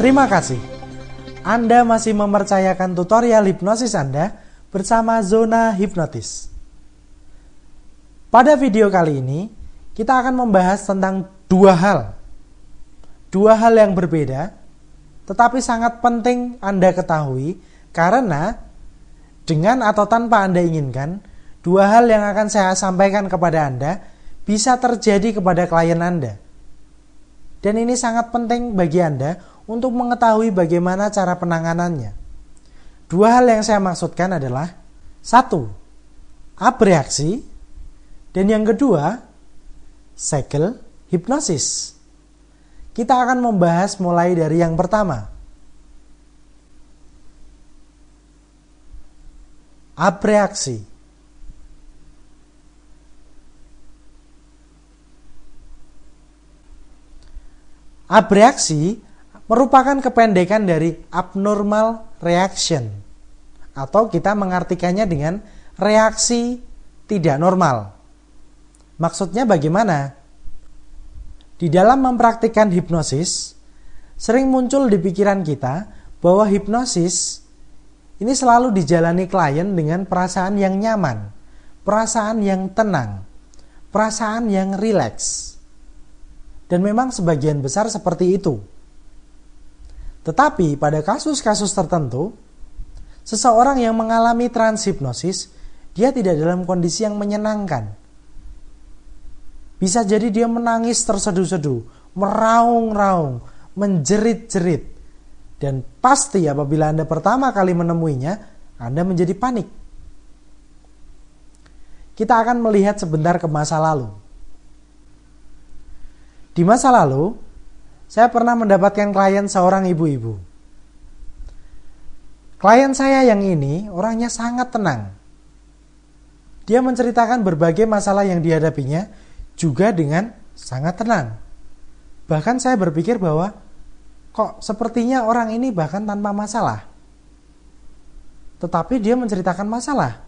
Terima kasih. Anda masih mempercayakan tutorial hipnosis Anda bersama Zona Hipnotis. Pada video kali ini, kita akan membahas tentang dua hal. Dua hal yang berbeda, tetapi sangat penting Anda ketahui karena dengan atau tanpa Anda inginkan, dua hal yang akan saya sampaikan kepada Anda bisa terjadi kepada klien Anda. Dan ini sangat penting bagi Anda untuk mengetahui bagaimana cara penanganannya. Dua hal yang saya maksudkan adalah, satu, abreaksi, dan yang kedua, segel hipnosis. Kita akan membahas mulai dari yang pertama. Abreaksi. Abreaksi merupakan kependekan dari abnormal reaction, atau kita mengartikannya dengan reaksi tidak normal. Maksudnya bagaimana? Di dalam mempraktikkan hipnosis, sering muncul di pikiran kita bahwa hipnosis ini selalu dijalani klien dengan perasaan yang nyaman, perasaan yang tenang, perasaan yang rileks. Dan memang sebagian besar seperti itu. Tetapi pada kasus-kasus tertentu, seseorang yang mengalami transhipnosis, dia tidak dalam kondisi yang menyenangkan. Bisa jadi dia menangis terseduh-seduh, meraung-raung, menjerit-jerit. Dan pasti apabila Anda pertama kali menemuinya, Anda menjadi panik. Kita akan melihat sebentar ke masa lalu. Di masa lalu, saya pernah mendapatkan klien seorang ibu-ibu. Klien saya yang ini orangnya sangat tenang. Dia menceritakan berbagai masalah yang dihadapinya juga dengan sangat tenang. Bahkan saya berpikir bahwa kok sepertinya orang ini bahkan tanpa masalah. Tetapi dia menceritakan masalah.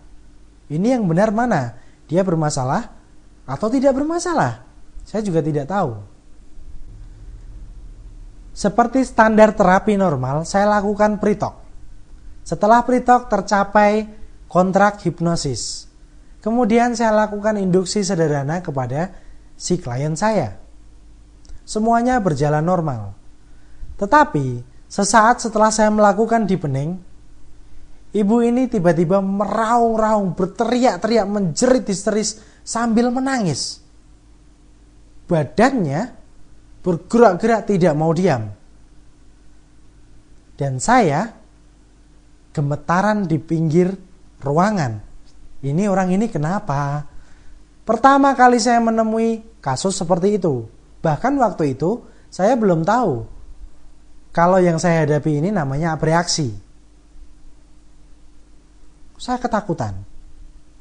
Ini yang benar mana? Dia bermasalah atau tidak bermasalah? Saya juga tidak tahu. Seperti standar terapi normal, saya lakukan pre-talk. Setelah pre-talk tercapai kontrak hipnosis. Kemudian saya lakukan induksi sederhana kepada si klien saya. Semuanya berjalan normal. Tetapi, sesaat setelah saya melakukan deepening, ibu ini tiba-tiba meraung-raung, berteriak-teriak, menjerit histeris sambil menangis. Badannya bergerak-gerak tidak mau diam. Dan saya gemetaran di pinggir ruangan. Ini orang ini kenapa? Pertama kali saya menemui kasus seperti itu. Bahkan waktu itu saya belum tahu kalau yang saya hadapi ini namanya abreaksi. Saya ketakutan.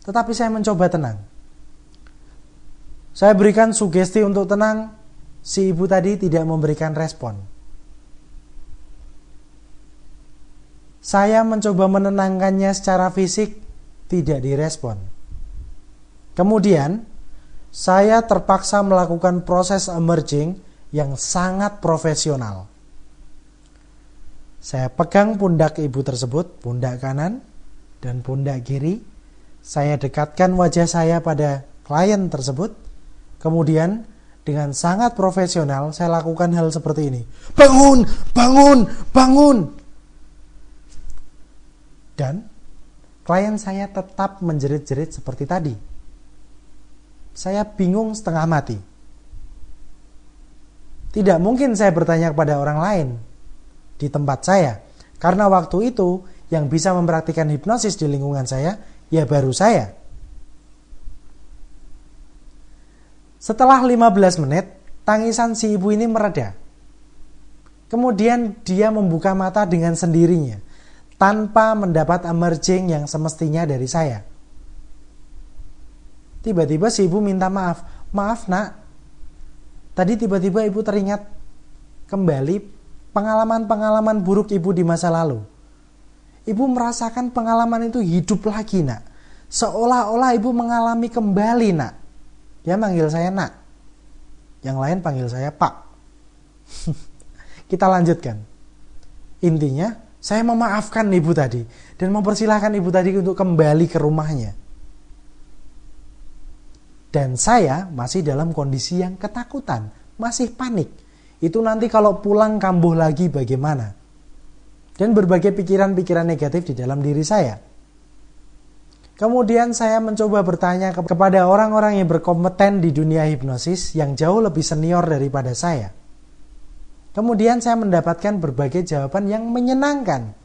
Tetapi saya mencoba tenang. Saya berikan sugesti untuk tenang. Si ibu tadi tidak memberikan respon. Saya mencoba menenangkannya secara fisik, tidak direspon. Kemudian, saya terpaksa melakukan proses emerging yang sangat profesional. Saya pegang pundak ibu tersebut, pundak kanan dan pundak kiri. Saya dekatkan wajah saya pada klien tersebut. Kemudian, dengan sangat profesional, saya lakukan hal seperti ini. Bangun, bangun, bangun. Dan klien saya tetap menjerit-jerit seperti tadi. Saya bingung setengah mati. Tidak mungkin saya bertanya kepada orang lain di tempat saya. Karena waktu itu yang bisa mempraktikkan hipnosis di lingkungan saya, ya baru saya. Setelah 15 menit, tangisan si ibu ini mereda. Kemudian dia membuka mata dengan sendirinya, tanpa mendapat emerging yang semestinya dari saya. Tiba-tiba si ibu minta maaf. Maaf nak, tadi tiba-tiba ibu teringat kembali pengalaman-pengalaman buruk ibu di masa lalu. Ibu merasakan pengalaman itu hidup lagi nak. Seolah-olah ibu mengalami kembali nak. Dia manggil saya nak. Yang lain panggil saya Pak. Kita lanjutkan. Intinya, saya memaafkan ibu tadi dan mempersilahkan ibu tadi untuk kembali ke rumahnya. Dan saya masih dalam kondisi yang ketakutan, masih panik. Itu nanti kalau pulang kambuh lagi bagaimana? Dan berbagai pikiran-pikiran negatif di dalam diri saya. Kemudian saya mencoba bertanya kepada orang-orang yang berkompeten di dunia hipnosis yang jauh lebih senior daripada saya. Kemudian saya mendapatkan berbagai jawaban yang menyenangkan.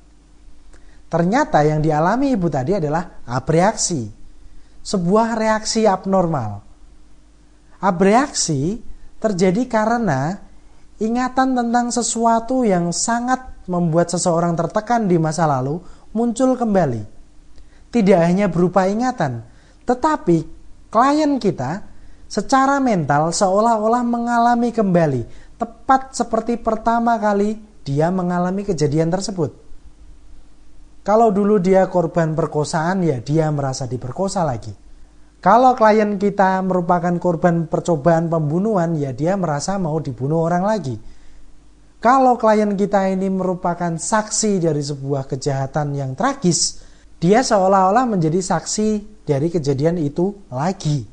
Ternyata yang dialami ibu tadi adalah abreaksi, sebuah reaksi abnormal. Abreaksi terjadi karena ingatan tentang sesuatu yang sangat membuat seseorang tertekan di masa lalu muncul kembali. Tidak hanya berupa ingatan, tetapi klien kita secara mental seolah-olah mengalami kembali tepat seperti pertama kali dia mengalami kejadian tersebut. Kalau dulu dia korban perkosaan, ya dia merasa diperkosa lagi. Kalau klien kita merupakan korban percobaan pembunuhan, ya dia merasa mau dibunuh orang lagi. Kalau klien kita ini merupakan saksi dari sebuah kejahatan yang tragis, dia seolah-olah menjadi saksi dari kejadian itu lagi.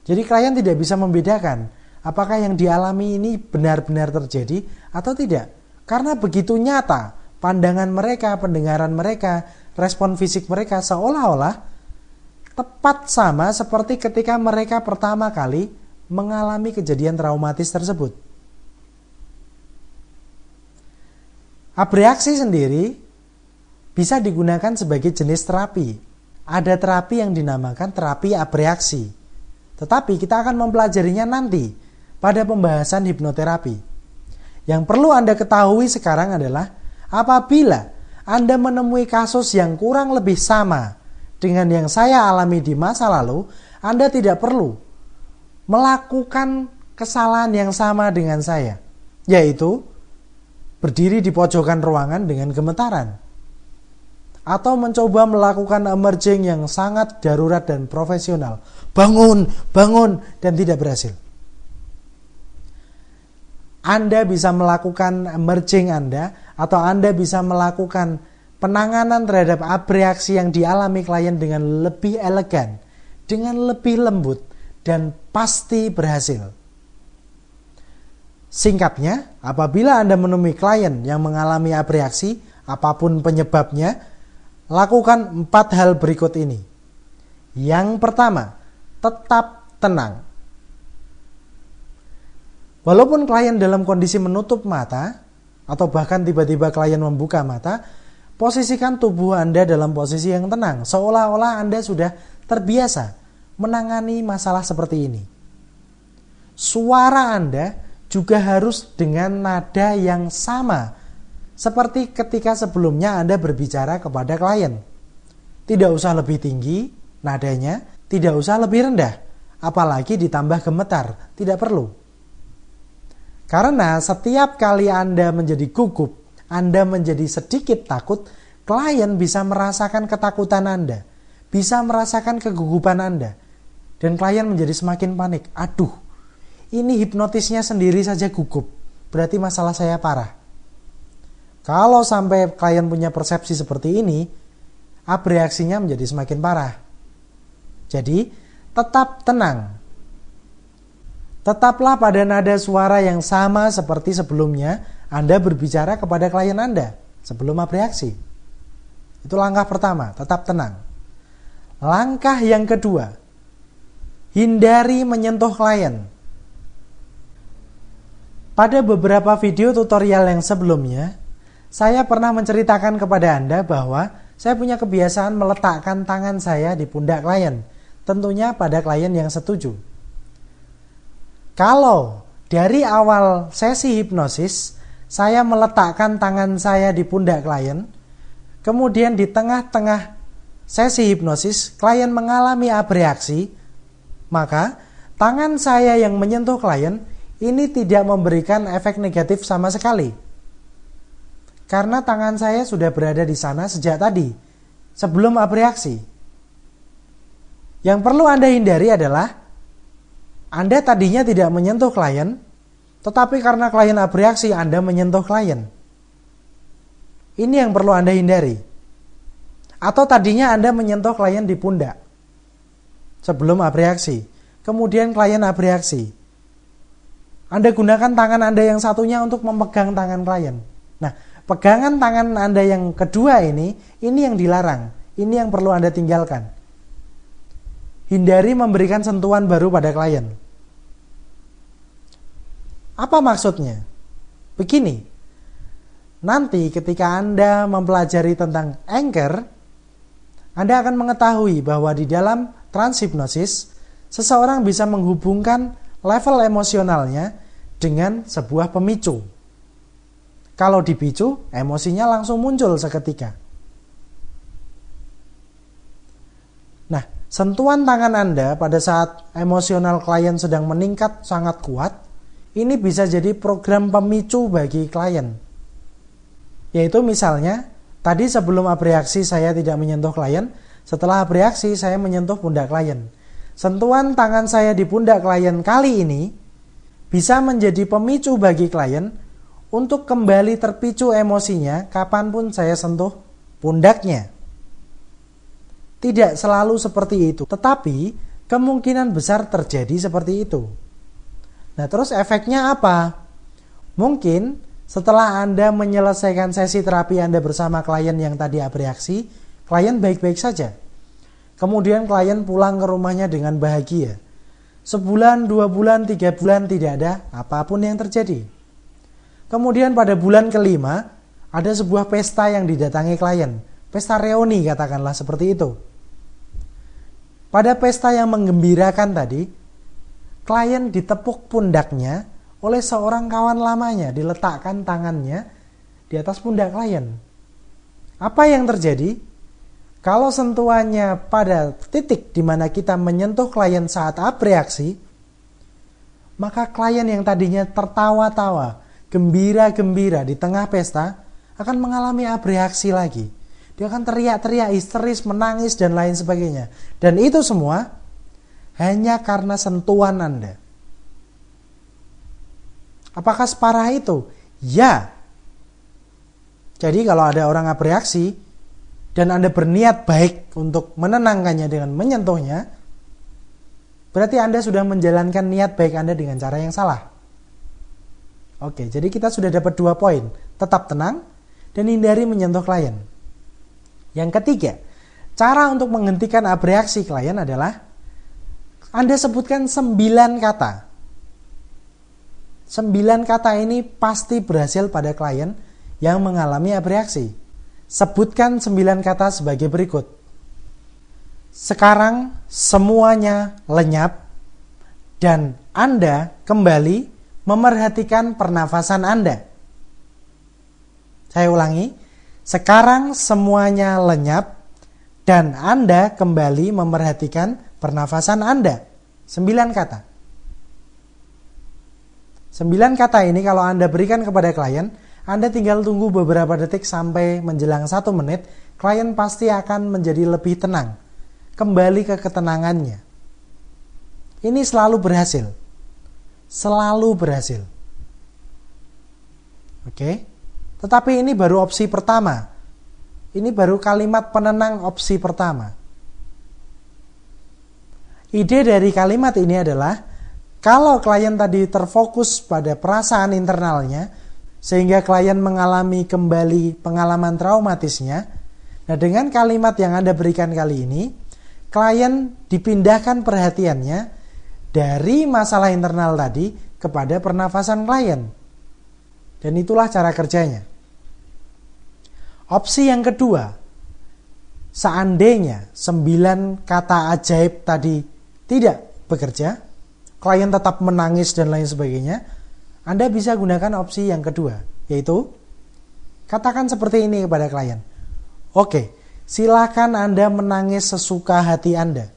Jadi klien tidak bisa membedakan apakah yang dialami ini benar-benar terjadi atau tidak. Karena begitu nyata pandangan mereka, pendengaran mereka, respon fisik mereka seolah-olah tepat sama seperti ketika mereka pertama kali mengalami kejadian traumatis tersebut. Abreaksi sendiri bisa digunakan sebagai jenis terapi. Ada terapi yang dinamakan terapi abreaksi. Tetapi kita akan mempelajarinya nanti pada pembahasan hipnoterapi. Yang perlu Anda ketahui sekarang adalah apabila Anda menemui kasus yang kurang lebih sama dengan yang saya alami di masa lalu, Anda tidak perlu melakukan kesalahan yang sama dengan saya, yaitu berdiri di pojokan ruangan dengan gemetaran, atau mencoba melakukan emerging yang sangat darurat dan profesional. Bangun, bangun, dan tidak berhasil. Anda bisa melakukan emerging Anda, atau Anda bisa melakukan penanganan terhadap abreaksi yang dialami klien dengan lebih elegan, dengan lebih lembut, dan pasti berhasil. Singkatnya, apabila Anda menemui klien yang mengalami abreaksi, apapun penyebabnya, lakukan 4 hal berikut ini. Yang pertama, tetap tenang. Walaupun klien dalam kondisi menutup mata, atau bahkan tiba-tiba klien membuka mata, posisikan tubuh Anda dalam posisi yang tenang, seolah-olah Anda sudah terbiasa menangani masalah seperti ini. Suara Anda juga harus dengan nada yang sama, seperti ketika sebelumnya Anda berbicara kepada klien. Tidak usah lebih tinggi nadanya, tidak usah lebih rendah, apalagi ditambah gemetar, tidak perlu. Karena setiap kali Anda menjadi gugup, Anda menjadi sedikit takut, klien bisa merasakan ketakutan Anda, bisa merasakan kegugupan Anda, dan klien menjadi semakin panik. Aduh, ini hipnotisnya sendiri saja gugup, berarti masalah saya parah. Kalau sampai klien punya persepsi seperti ini, abreaksinya menjadi semakin parah. Jadi, tetap tenang. Tetaplah pada nada suara yang sama seperti sebelumnya Anda berbicara kepada klien Anda sebelum abreaksi. Itu langkah pertama, tetap tenang. Langkah yang kedua, hindari menyentuh klien. Pada beberapa video tutorial yang sebelumnya, saya pernah menceritakan kepada Anda bahwa saya punya kebiasaan meletakkan tangan saya di pundak klien, tentunya pada klien yang setuju. Kalau dari awal sesi hipnosis, saya meletakkan tangan saya di pundak klien, kemudian di tengah-tengah sesi hipnosis, klien mengalami abreaksi, maka tangan saya yang menyentuh klien ini tidak memberikan efek negatif sama sekali. Karena tangan saya sudah berada di sana sejak tadi, sebelum abreaksi. Yang perlu Anda hindari adalah Anda tadinya tidak menyentuh klien, tetapi karena klien abreaksi Anda menyentuh klien. Ini yang perlu Anda hindari. Atau tadinya Anda menyentuh klien di pundak sebelum abreaksi, kemudian klien abreaksi. Anda gunakan tangan Anda yang satunya untuk memegang tangan klien. Nah, pegangan tangan Anda yang kedua ini yang dilarang. Ini yang perlu Anda tinggalkan. Hindari memberikan sentuhan baru pada klien. Apa maksudnya? Begini, nanti ketika Anda mempelajari tentang anchor, Anda akan mengetahui bahwa di dalam transhipnosis, seseorang bisa menghubungkan level emosionalnya dengan sebuah pemicu. Kalau dipicu, emosinya langsung muncul seketika. Nah, sentuhan tangan Anda pada saat emosional klien sedang meningkat sangat kuat, ini bisa jadi program pemicu bagi klien. Yaitu misalnya, tadi sebelum abreaksi saya tidak menyentuh klien, setelah abreaksi saya menyentuh pundak klien. Sentuhan tangan saya di pundak klien kali ini bisa menjadi pemicu bagi klien untuk kembali terpicu emosinya kapanpun saya sentuh pundaknya. Tidak selalu seperti itu, tetapi kemungkinan besar terjadi seperti itu. Nah, terus efeknya apa? Mungkin setelah Anda menyelesaikan sesi terapi Anda bersama klien yang tadi abreaksi, klien baik-baik saja. Kemudian klien pulang ke rumahnya dengan bahagia. Sebulan, 2 bulan, 3 bulan tidak ada apapun yang terjadi. Kemudian pada bulan kelima, ada sebuah pesta yang didatangi klien. Pesta reuni katakanlah seperti itu. Pada pesta yang menggembirakan tadi, klien ditepuk pundaknya oleh seorang kawan lamanya, diletakkan tangannya di atas pundak klien. Apa yang terjadi? Kalau sentuhannya pada titik di mana kita menyentuh klien saat abreaksi, maka klien yang tadinya tertawa-tawa, gembira-gembira di tengah pesta akan mengalami abreaksi lagi. Dia akan teriak-teriak, histeris, menangis, dan lain sebagainya. Dan itu semua hanya karena sentuhan Anda. Apakah separah itu? Ya. Jadi kalau ada orang abreaksi dan Anda berniat baik untuk menenangkannya dengan menyentuhnya, berarti Anda sudah menjalankan niat baik Anda dengan cara yang salah. Oke, jadi kita sudah dapat 2 poin. Tetap tenang dan hindari menyentuh klien. Yang ketiga, cara untuk menghentikan abreaksi klien adalah Anda sebutkan 9 kata. 9 kata ini pasti berhasil pada klien yang mengalami abreaksi. Sebutkan 9 kata sebagai berikut. Sekarang semuanya lenyap dan Anda kembali memerhatikan pernafasan Anda. Saya ulangi. Sekarang semuanya lenyap dan Anda kembali memerhatikan pernafasan Anda. 9 kata. 9 kata ini kalau Anda berikan kepada klien, Anda tinggal tunggu beberapa detik sampai menjelang 1 menit, klien pasti akan menjadi lebih tenang. Kembali ke ketenangannya. Ini selalu berhasil. Selalu berhasil. Oke? Tetapi ini baru opsi pertama. Ini baru kalimat penenang opsi pertama. Ide dari kalimat ini adalah, kalau klien tadi terfokus pada perasaan internalnya, sehingga klien mengalami kembali pengalaman traumatisnya, nah dengan kalimat yang Anda berikan kali ini, klien dipindahkan perhatiannya dari masalah internal tadi kepada pernafasan klien. Dan itulah cara kerjanya. Opsi yang kedua, seandainya 9 kata ajaib tadi tidak bekerja, klien tetap menangis dan lain sebagainya, Anda bisa gunakan opsi yang kedua, yaitu katakan seperti ini kepada klien. Oke, silakan Anda menangis sesuka hati Anda.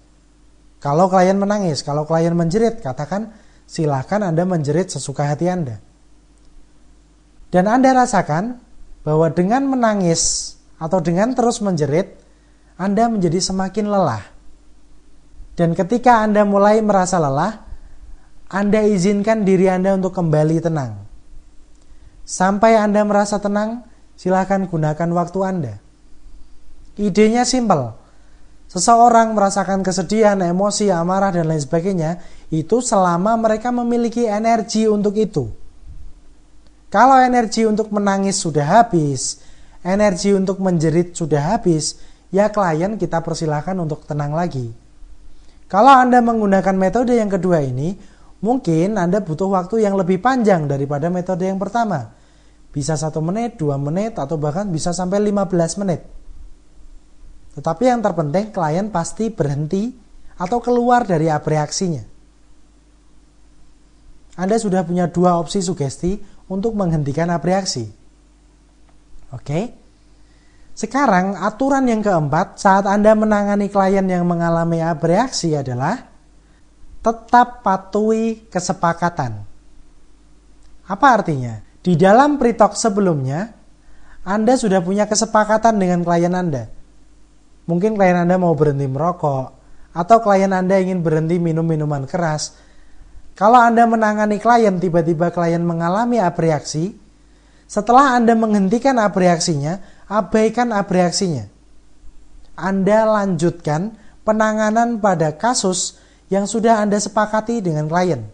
Kalau klien menangis, kalau klien menjerit, katakan silakan Anda menjerit sesuka hati Anda. Dan Anda rasakan bahwa dengan menangis atau dengan terus menjerit, Anda menjadi semakin lelah. Dan ketika Anda mulai merasa lelah, Anda izinkan diri Anda untuk kembali tenang. Sampai Anda merasa tenang, Silahkan gunakan waktu Anda. Idenya simpel. Seseorang merasakan kesedihan, emosi, amarah, dan lain sebagainya, itu selama mereka memiliki energi untuk itu. Kalau energi untuk menangis sudah habis, energi untuk menjerit sudah habis, ya klien kita persilahkan untuk tenang lagi. Kalau Anda menggunakan metode yang kedua ini, mungkin Anda butuh waktu yang lebih panjang daripada metode yang pertama. Bisa 1 menit, 2 menit, atau bahkan bisa sampai 15 menit. Tetapi yang terpenting klien pasti berhenti atau keluar dari abreaksinya. Anda sudah punya 2 opsi sugesti untuk menghentikan abreaksi. Oke. Sekarang aturan yang keempat saat Anda menangani klien yang mengalami abreaksi adalah tetap patuhi kesepakatan. Apa artinya? Di dalam pre-talk sebelumnya, Anda sudah punya kesepakatan dengan klien Anda. Mungkin klien Anda mau berhenti merokok, atau klien Anda ingin berhenti minum minuman keras. Kalau Anda menangani klien, tiba-tiba klien mengalami abreaksi, setelah Anda menghentikan abreaksinya, abaikan abreaksinya. Anda lanjutkan penanganan pada kasus yang sudah Anda sepakati dengan klien.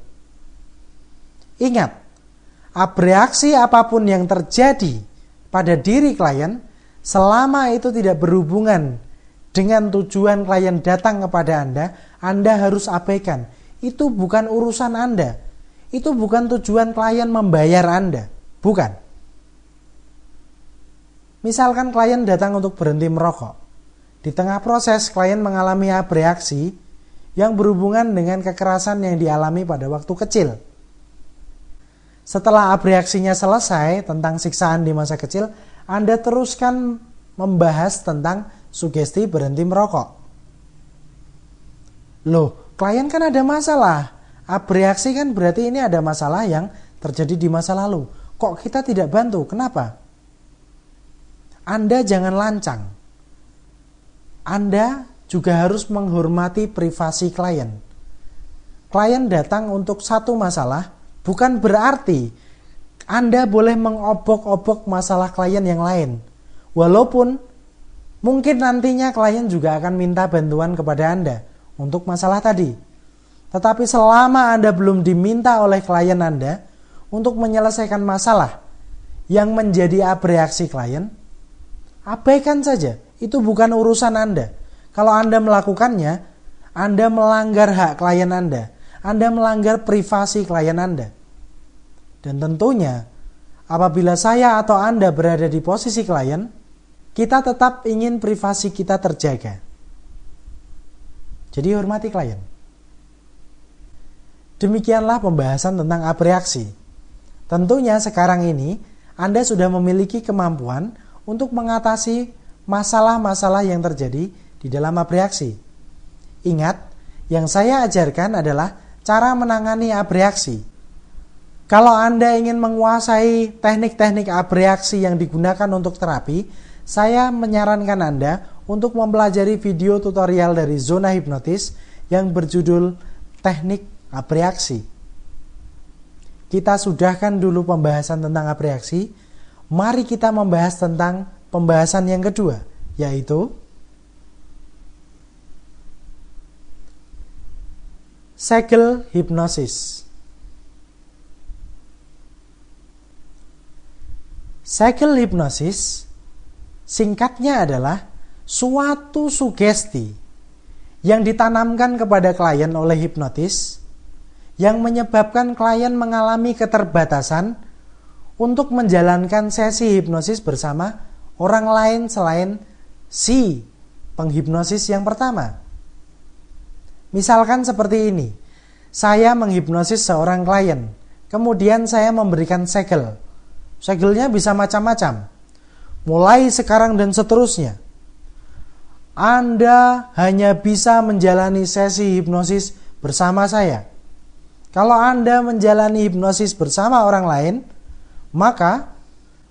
Ingat, abreaksi apapun yang terjadi pada diri klien, selama itu tidak berhubungan dengan tujuan klien datang kepada Anda harus abaikan. Itu bukan urusan Anda. Itu bukan tujuan klien membayar Anda. Bukan. Misalkan klien datang untuk berhenti merokok. Di tengah proses klien mengalami abreaksi yang berhubungan dengan kekerasan yang dialami pada waktu kecil. Setelah abreaksinya selesai tentang siksaan di masa kecil, Anda teruskan membahas tentang sugesti berhenti merokok. Loh, klien kan ada masalah. Abreaksi kan berarti ini ada masalah yang terjadi di masa lalu. Kok kita tidak bantu? Kenapa? Anda jangan lancang. Anda juga harus menghormati privasi klien. Klien datang untuk satu masalah, bukan berarti Anda boleh mengobok-obok masalah klien yang lain. Walaupun mungkin nantinya klien juga akan minta bantuan kepada Anda untuk masalah tadi. Tetapi selama Anda belum diminta oleh klien Anda untuk menyelesaikan masalah yang menjadi abreaksi klien, abaikan saja. Itu bukan urusan Anda. Kalau Anda melakukannya, Anda melanggar hak klien Anda. Anda melanggar privasi klien Anda. Dan tentunya, apabila saya atau Anda berada di posisi klien, kita tetap ingin privasi kita terjaga. Jadi hormati klien. Demikianlah pembahasan tentang abreaksi. Tentunya sekarang ini Anda sudah memiliki kemampuan untuk mengatasi masalah-masalah yang terjadi di dalam abreaksi. Ingat, yang saya ajarkan adalah cara menangani abreaksi. Kalau Anda ingin menguasai teknik-teknik abreaksi yang digunakan untuk terapi, saya menyarankan Anda untuk mempelajari video tutorial dari Zona Hipnotis yang berjudul Teknik Abreaksi. Kita sudahkan dulu pembahasan tentang abreaksi. Mari kita membahas tentang pembahasan yang kedua, yaitu segel hipnosis. Segel hipnosis singkatnya adalah suatu sugesti yang ditanamkan kepada klien oleh hipnotis yang menyebabkan klien mengalami keterbatasan untuk menjalankan sesi hipnosis bersama orang lain selain si penghipnosis yang pertama. Misalkan seperti ini, saya menghipnosis seorang klien, kemudian saya memberikan segel. Segelnya bisa macam-macam, mulai sekarang dan seterusnya. Anda hanya bisa menjalani sesi hipnosis bersama saya. Kalau Anda menjalani hipnosis bersama orang lain, maka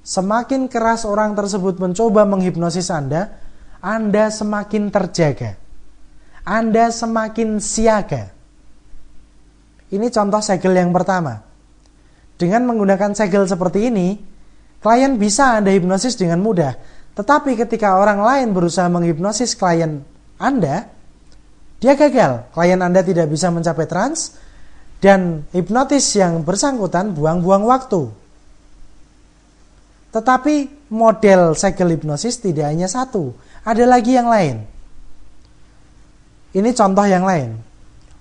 semakin keras orang tersebut mencoba menghipnosis Anda semakin terjaga. Anda semakin siaga. Ini contoh segel yang pertama. Dengan menggunakan segel seperti ini, Klien bisa Anda hipnosis dengan mudah, tetapi ketika orang lain berusaha menghipnosis klien Anda, dia gagal. Klien Anda tidak bisa mencapai trans, dan hipnotis yang bersangkutan buang-buang waktu. Tetapi model segel hipnosis tidak hanya satu, ada lagi yang lain. Ini contoh yang lain.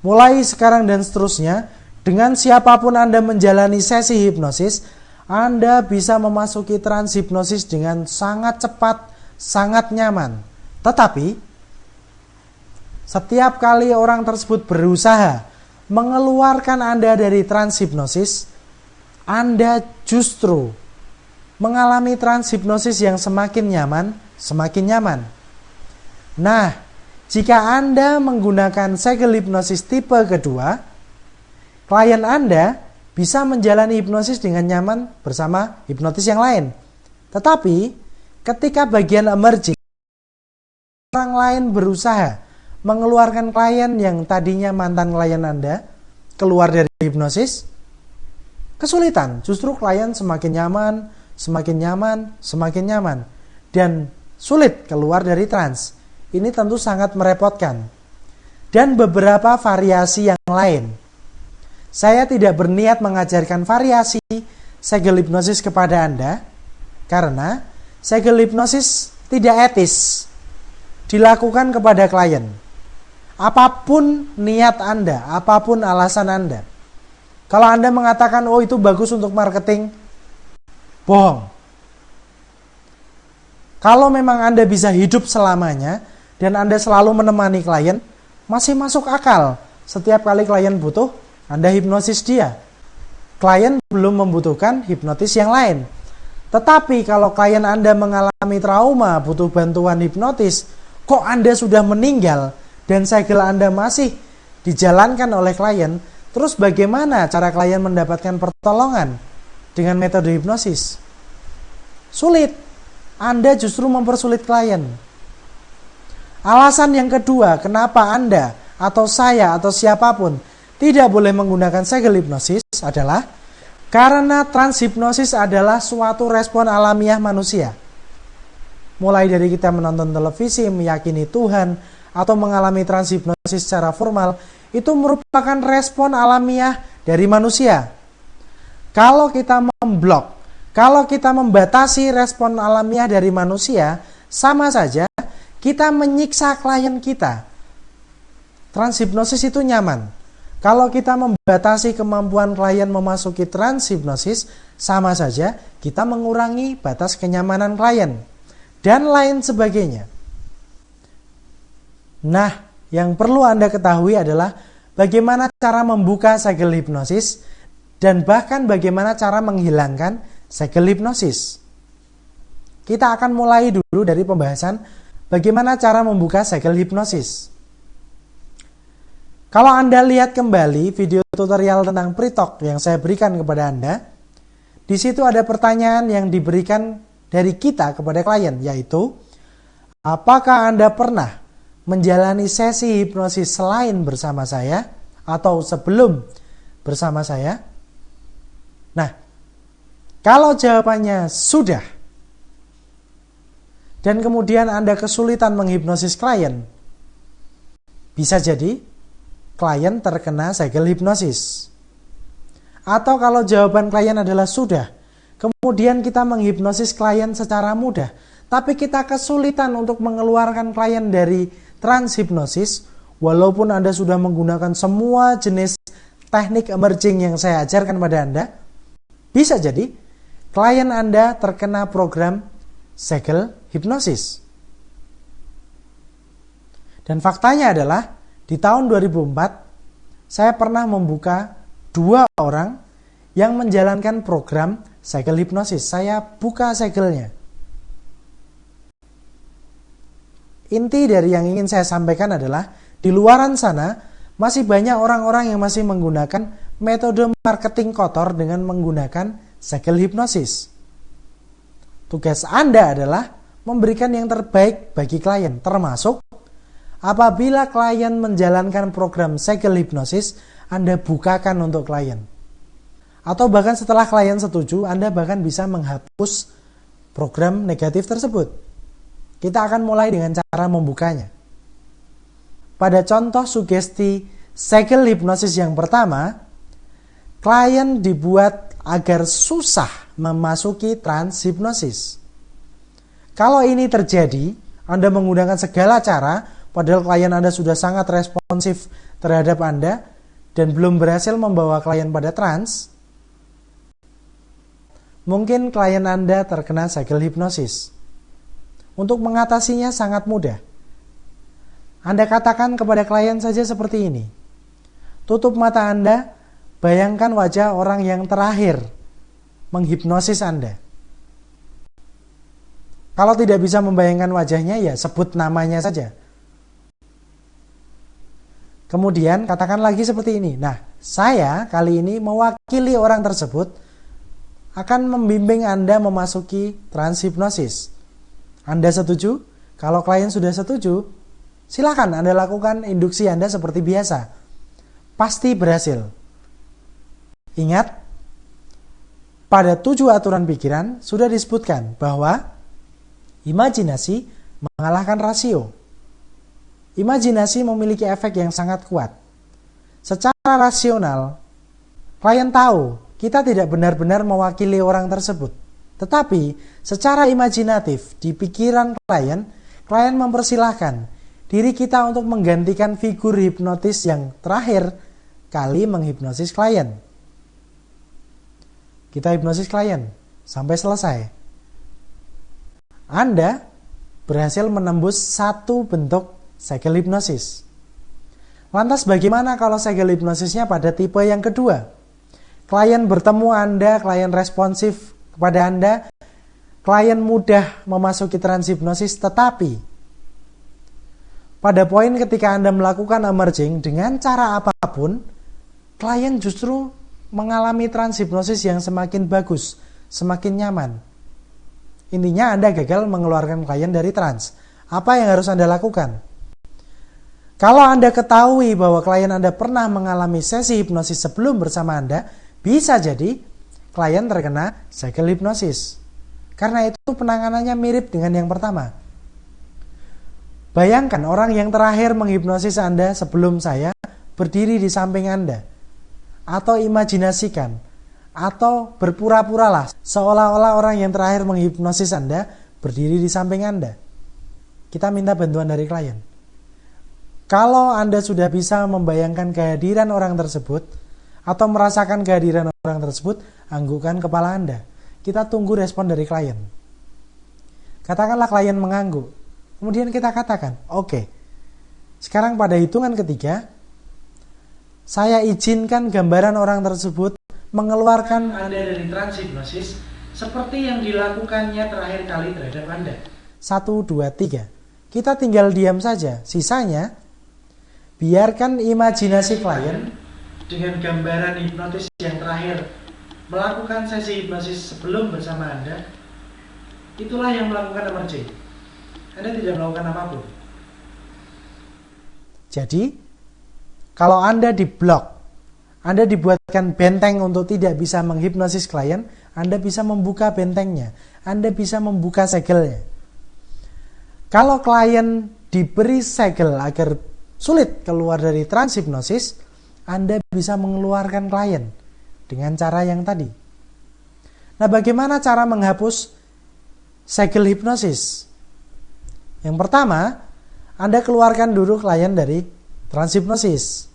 Mulai sekarang dan seterusnya, dengan siapapun Anda menjalani sesi hipnosis, Anda bisa memasuki trans hipnosis dengan sangat cepat, sangat nyaman. Tetapi, setiap kali orang tersebut berusaha mengeluarkan Anda dari trans hipnosis, Anda justru mengalami trans hipnosis yang semakin nyaman, semakin nyaman. Nah, jika Anda menggunakan segel hipnosis tipe kedua, klien Anda bisa menjalani hipnosis dengan nyaman bersama hipnotis yang lain. Tetapi, ketika bagian emerging, orang lain berusaha mengeluarkan klien yang tadinya mantan klien Anda keluar dari hipnosis, kesulitan. Justru klien semakin nyaman, semakin nyaman, semakin nyaman, dan sulit keluar dari trans. Ini tentu sangat merepotkan. Dan beberapa variasi yang lain. Saya tidak berniat mengajarkan variasi segel hipnosis kepada Anda, karena segel hipnosis tidak etis dilakukan kepada klien. Apapun niat Anda, apapun alasan Anda. Kalau Anda mengatakan, oh itu bagus untuk marketing, bohong. Kalau memang Anda bisa hidup selamanya, dan Anda selalu menemani klien, masih masuk akal. Setiap kali klien butuh, Anda hipnosis dia. Klien belum membutuhkan hipnotis yang lain. Tetapi kalau klien Anda mengalami trauma, butuh bantuan hipnotis, kok Anda sudah meninggal, dan segel Anda masih dijalankan oleh klien, terus bagaimana cara klien mendapatkan pertolongan dengan metode hipnosis? Sulit. Anda justru mempersulit klien. Alasan yang kedua, kenapa Anda atau saya atau siapapun tidak boleh menggunakan segel hipnosis adalah karena transhipnosis adalah suatu respon alamiah manusia. Mulai dari kita menonton televisi, meyakini Tuhan, atau mengalami transhipnosis secara formal, itu merupakan respon alamiah dari manusia. Kalau kita memblok, kalau kita membatasi respon alamiah dari manusia, sama saja kita menyiksa klien kita. Transhipnosis itu nyaman. Kalau kita membatasi kemampuan klien memasuki transhipnosis, sama saja kita mengurangi batas kenyamanan klien. Dan lain sebagainya. Nah, yang perlu Anda ketahui adalah bagaimana cara membuka segel hipnosis dan bahkan bagaimana cara menghilangkan segel hipnosis. Kita akan mulai dulu dari pembahasan bagaimana cara membuka segel hipnosis. Kalau Anda lihat kembali video tutorial tentang pre-talk yang saya berikan kepada Anda, di situ ada pertanyaan yang diberikan dari kita kepada klien, yaitu, apakah Anda pernah menjalani sesi hipnosis selain bersama saya atau sebelum bersama saya? Nah, kalau jawabannya sudah, dan kemudian Anda kesulitan menghipnosis klien, bisa jadi klien terkena segel hipnosis. Atau kalau jawaban klien adalah sudah, kemudian kita menghipnosis klien secara mudah, tapi kita kesulitan untuk mengeluarkan klien dari transhipnosis, walaupun Anda sudah menggunakan semua jenis teknik emerging yang saya ajarkan pada Anda, bisa jadi klien Anda terkena program segel hipnosis. Dan faktanya adalah di tahun 2004 saya pernah membuka 2 orang yang menjalankan program segel hipnosis. Saya buka segelnya. Inti dari yang ingin saya sampaikan adalah di luaran sana masih banyak orang-orang yang masih menggunakan metode marketing kotor dengan menggunakan segel hipnosis. Tugas Anda adalah memberikan yang terbaik bagi klien, termasuk apabila klien menjalankan program segel hipnosis, Anda bukakan untuk klien. Atau bahkan setelah klien setuju, Anda bahkan bisa menghapus program negatif tersebut. Kita akan mulai dengan cara membukanya. Pada contoh sugesti segel hipnosis yang pertama, klien dibuat agar susah memasuki trans hipnosis. Kalau ini terjadi, Anda menggunakan segala cara, padahal klien Anda sudah sangat responsif terhadap Anda dan belum berhasil membawa klien pada trans, mungkin klien Anda terkena segel hipnosis. Untuk mengatasinya sangat mudah. Anda katakan kepada klien saja seperti ini. Tutup mata Anda, bayangkan wajah orang yang terakhir menghipnosis Anda. Kalau tidak bisa membayangkan wajahnya, ya sebut namanya saja. Kemudian katakan lagi seperti ini. Nah, saya kali ini mewakili orang tersebut akan membimbing Anda memasuki trans hipnosis. Anda setuju? Kalau klien sudah setuju, silakan Anda lakukan induksi Anda seperti biasa. Pasti berhasil. Ingat, pada 7 aturan pikiran sudah disebutkan bahwa imajinasi mengalahkan rasio. Imajinasi memiliki efek yang sangat kuat. Secara rasional, klien tahu kita tidak benar-benar mewakili orang tersebut. Tetapi secara imajinatif di pikiran klien mempersilahkan diri kita untuk menggantikan figur hipnotis yang terakhir kali menghipnosis klien. Kita hipnosis klien sampai selesai. Anda berhasil menembus satu bentuk segel hipnosis. Lantas bagaimana kalau segel hipnosisnya pada tipe yang kedua? Klien bertemu Anda, klien responsif kepada Anda, klien mudah memasuki trans hipnosis, tetapi pada poin ketika Anda melakukan emerging dengan cara apapun, klien justru mengalami trans hipnosis yang semakin bagus, semakin nyaman. Intinya Anda gagal mengeluarkan klien dari trans. Apa yang harus Anda lakukan? Kalau Anda ketahui bahwa klien Anda pernah mengalami sesi hipnosis sebelum bersama Anda, bisa jadi klien terkena segel hipnosis. Karena itu penanganannya mirip dengan yang pertama. Bayangkan orang yang terakhir menghipnosis Anda sebelum saya berdiri di samping Anda. Atau imajinasikan, atau berpura-puralah seolah-olah orang yang terakhir menghipnosis Anda berdiri di samping Anda. Kita minta bantuan dari klien. Kalau Anda sudah bisa membayangkan kehadiran orang tersebut atau merasakan kehadiran orang tersebut, anggukkan kepala Anda. Kita tunggu respon dari klien. Katakanlah klien mengangguk. Kemudian kita katakan, oke, sekarang pada hitungan ketiga, saya izinkan gambaran orang tersebut mengeluarkan Anda dari trans hipnosis seperti yang dilakukannya terakhir kali terhadap Anda. 1, 2, 3. Kita tinggal diam saja. Sisanya, biarkan imajinasi klien dengan gambaran hipnotis yang terakhir melakukan sesi hipnosis sebelum bersama Anda. Itulah yang melakukan emerging. Anda tidak melakukan apapun. Jadi, kalau Anda diblok, Anda dibuatkan benteng untuk tidak bisa menghipnosis klien, Anda bisa membuka bentengnya, Anda bisa membuka segelnya. Kalau klien diberi segel agar sulit keluar dari trans hipnosis, Anda bisa mengeluarkan klien dengan cara yang tadi. Nah, bagaimana cara menghapus segel hipnosis? Yang pertama, Anda keluarkan dulu klien dari trans hipnosis.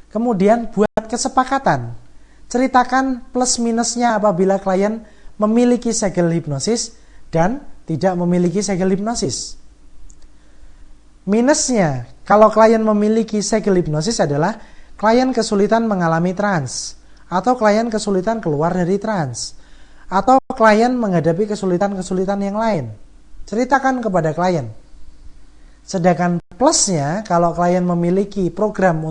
Kemudian buat kesepakatan. Ceritakan plus minusnya apabila klien memiliki segel hipnosis dan tidak memiliki segel hipnosis. Minusnya, kalau klien memiliki segel hipnosis adalah klien kesulitan mengalami trans, atau klien kesulitan keluar dari trans, atau klien menghadapi kesulitan-kesulitan yang lain. Ceritakan kepada klien. Sedangkan plusnya, kalau klien memiliki program